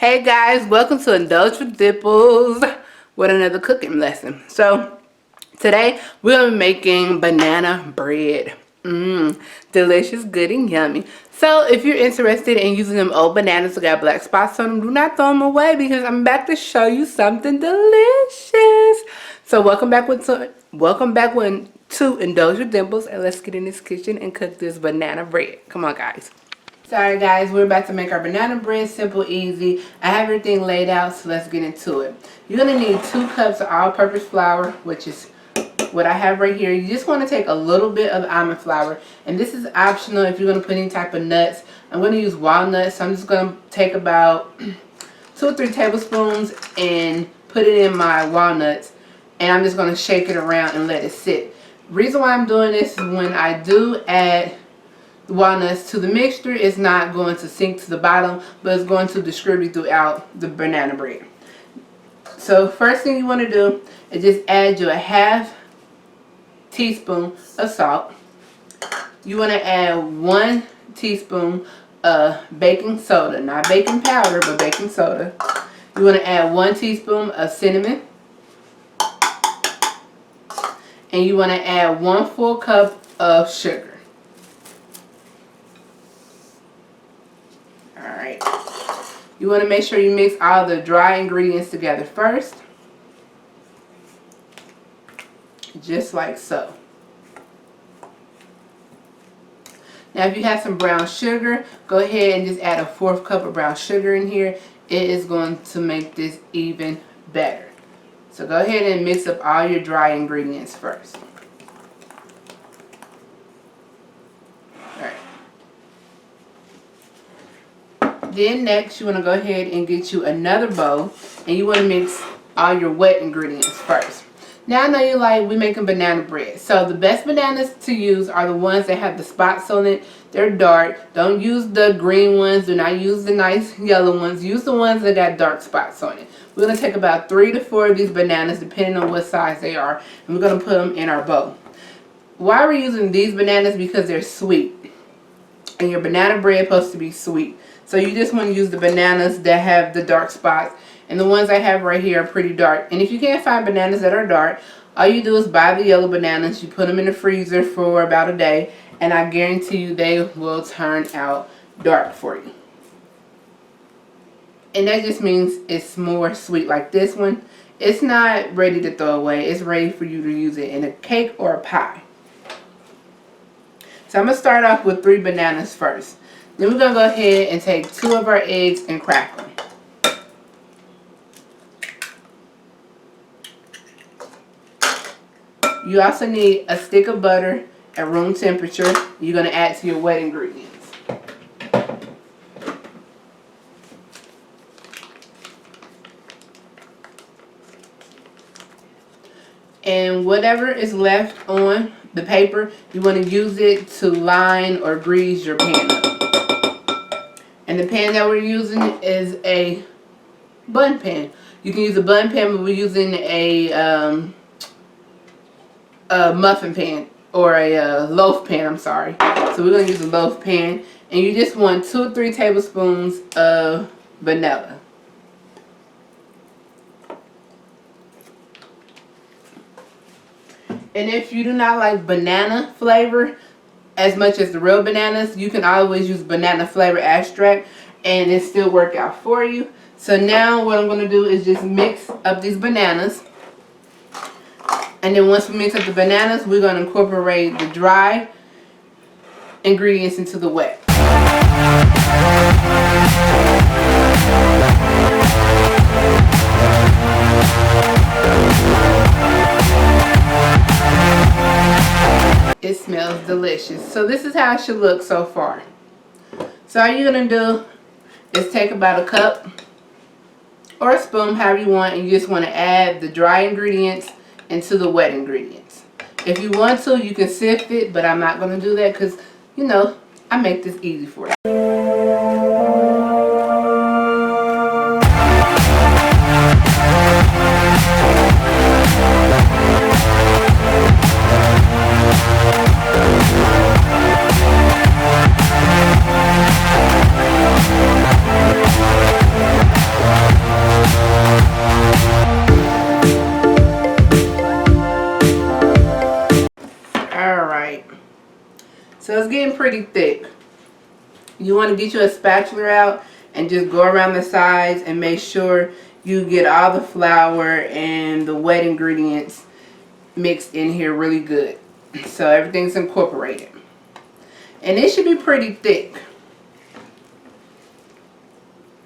Hey guys, welcome to Indulge with Dimples with another cooking lesson. So today we're going to be making banana bread. Delicious, good, and yummy. So if you're interested in using them old bananas that got black spots on them, do not throw them away because I'm about to show you something delicious. So welcome back to Indulge with Dimples, and let's get in this kitchen and cook this banana bread. Come on, guys. Sorry guys, we're about to make our banana bread, simple, easy. I have everything laid out, so let's get into it. You're going to need 2 cups of all-purpose flour, which is what I have right here. You just want to take a little bit of almond flour, and this is optional if you're going to put any type of nuts. I'm going to use walnuts, so I'm just going to take about 2 or 3 tablespoons and put it in my walnuts, and I'm just going to shake it around and let it sit. The reason why I'm doing this is when I do add walnuts to the mixture, it's not going to sink to the bottom, but it's going to distribute throughout the banana bread. So first thing you want to do is just add you a half teaspoon of salt. You want to add 1 teaspoon of baking soda, not baking powder, but baking soda. You want to add 1 teaspoon of cinnamon, and you want to add 1 full cup of sugar. Alright, you want to make sure you mix all the dry ingredients together first, just like so. Now if you have some brown sugar, go ahead and just add a 1/4 cup of brown sugar in here. It is going to make this even better. So go ahead and mix up all your dry ingredients first. Then next you want to go ahead and get you another bowl, and you want to mix all your wet ingredients first. Now I know you're like, we're making banana bread. So the best bananas to use are the ones that have the spots on it. They're dark. Don't use the green ones. Do not use the nice yellow ones. Use the ones that got dark spots on it. We're going to take about 3 to 4 of these bananas depending on what size they are, and we're going to put them in our bowl. Why we're using these bananas? Because they're sweet, and your banana bread is supposed to be sweet. So you just want to use the bananas that have the dark spots. And the ones I have right here are pretty dark. And if you can't find bananas that are dark, all you do is buy the yellow bananas. You put them in the freezer for about a day. And I guarantee you they will turn out dark for you. And that just means it's more sweet. Like this one, it's not ready to throw away. It's ready for you to use it in a cake or a pie. So I'm going to start off with 3 bananas first. Then we're going to go ahead and take 2 of our eggs and crack them. You also need a stick of butter at room temperature. You're going to add to your wet ingredients. And whatever is left on the paper, you want to use it to line or grease your pan up. And the pan that we're using is a bun pan. You can use a bun pan, but we're using a muffin pan, or a loaf pan, I'm sorry. So we're going to use a loaf pan. And you just want 2 or 3 tablespoons of vanilla. And if you do not like banana flavor as much as the real bananas, you can always use banana flavor extract and it still work out for you. So now what I'm going to do is just mix up these bananas. And then once we mix up the bananas, we're going to incorporate the dry ingredients into the wet. It smells delicious. So this is how it should look so far. So all you're going to do is take about a cup or a spoon, however you want, and you just want to add the dry ingredients into the wet ingredients. If you want to, you can sift it, but I'm not going to do that because, you know, I make this easy for you. So it's getting pretty thick. You want to get you a spatula out and just go around the sides and make sure you get all the flour and the wet ingredients mixed in here really good. So everything's incorporated. And it should be pretty thick.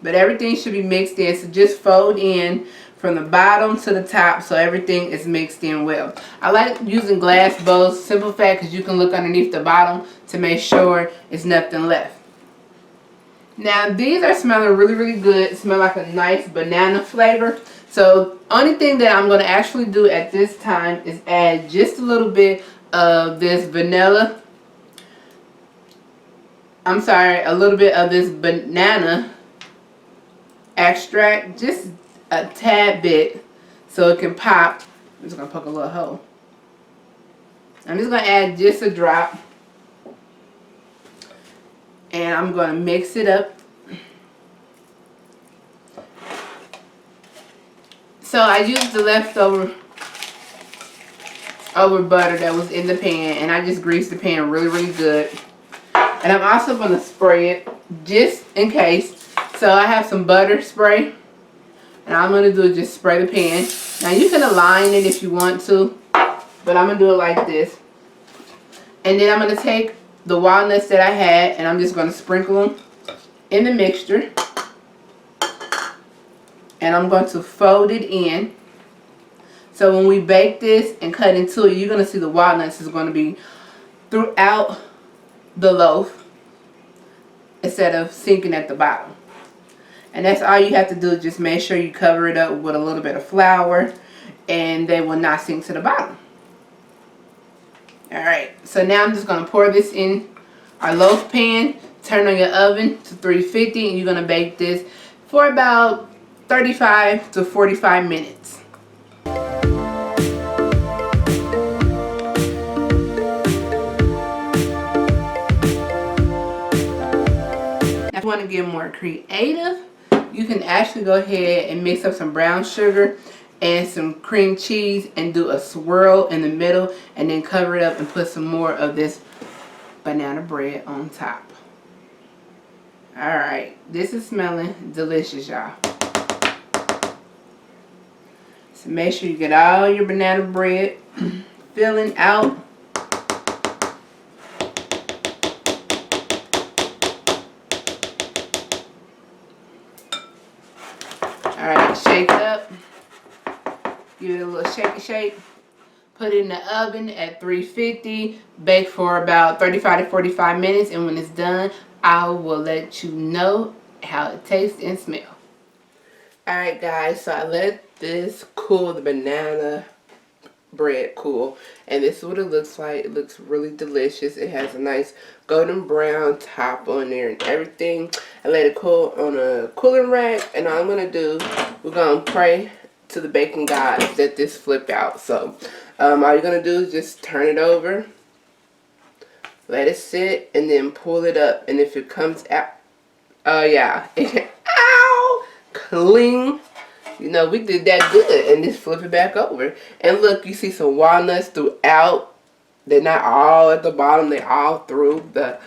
But everything should be mixed in. So just fold in from the bottom to the top so everything is mixed in well. I like using glass bowls. Simple fact, because you can look underneath the bottom to make sure there's nothing left. Now these are smelling really, really good. Smell like a nice banana flavor. So only thing that I'm going to actually do at this time is add just a little bit of this vanilla. I'm sorry, a little bit of this banana extract. Just a tad bit so it can pop. I'm just going to poke a little hole. I'm just going to add just a drop. And I'm going to mix it up. So I used the leftover butter that was in the pan, and I just greased the pan really, really good. And I'm also going to spray it just in case. So I have some butter spray, and all I'm going to do is just spray the pan. Now you can align it if you want to, but I'm going to do it like this. And then I'm going to take the walnuts that I had, and I'm just going to sprinkle them in the mixture. And I'm going to fold it in. So when we bake this and cut into it, you're going to see the walnuts is going to be throughout the loaf instead of sinking at the bottom. And that's all you have to do. Just make sure you cover it up with a little bit of flour, and they will not sink to the bottom. Alright, so now I'm just going to pour this in our loaf pan. Turn on your oven to 350, and you're going to bake this for about 35 to 45 minutes. Now if you want to get more creative, you can actually go ahead and mix up some brown sugar and some cream cheese and do a swirl in the middle, and then cover it up and put some more of this banana bread on top. Alright, this is smelling delicious, y'all. So make sure you get all your banana bread filling out. Alright, shake it up. Give it a little shake. Put it in the oven at 350. Bake for about 35 to 45 minutes. And when it's done, I will let you know how it tastes and smells. Alright guys, so I let this cool, the banana bread cool. And this is what it looks like. It looks really delicious. It has a nice golden brown top on there and everything. I let it cool on a cooling rack. And all I'm going to do, we're going to pray to the baking gods that this flip out. So all you're going to do is just turn it over, let it sit, and then pull it up. And if it comes out, yeah, ow, clean. You know, we did that good. And just flip it back over. And look, you see some walnuts throughout. They're not all at the bottom. They're all through the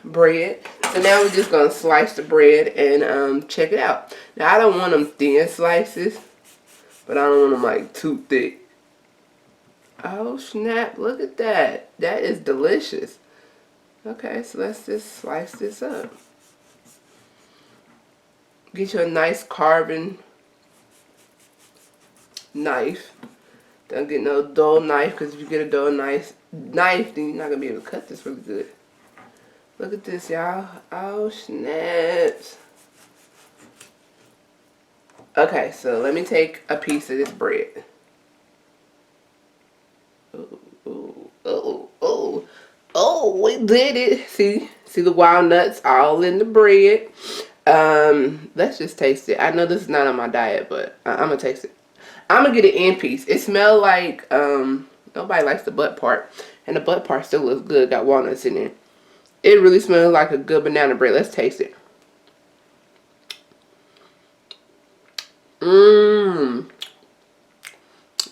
bread. So now we're just going to slice the bread and check it out. Now, I don't want them thin slices, but I don't want them like too thick. Oh, snap. Look at that. That is delicious. Okay, so let's just slice this up. Get you a nice carving knife. Don't get no dull knife, because if you get a dull knife, then you're not going to be able to cut this really good. Look at this, y'all. Oh, snaps. Okay, so let me take a piece of this bread. Oh, we did it. See the walnuts all in the bread. Let's just taste it. I know this is not on my diet, but I'm gonna taste it. I'm gonna get an end piece. It smells like nobody likes the butt part, and the butt part still looks good. Got walnuts in there. It really smells like a good banana bread. Let's taste it.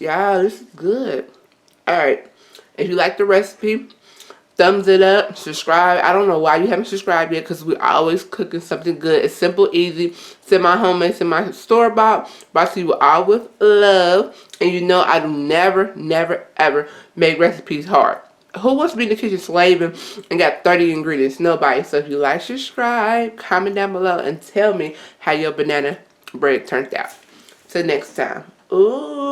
Yeah, this is good. Alright, if you like the recipe, thumbs it up, subscribe. I don't know why you haven't subscribed yet, because we're always cooking something good. It's simple, easy, semi-homemade, semi-store-bought, brought to you all with love. And you know I do never, never, ever make recipes hard. Who wants to be in the kitchen slaving and got 30 ingredients? Nobody. So if you like, subscribe, comment down below, and tell me how your banana bread turned out. Till next time. Ooh.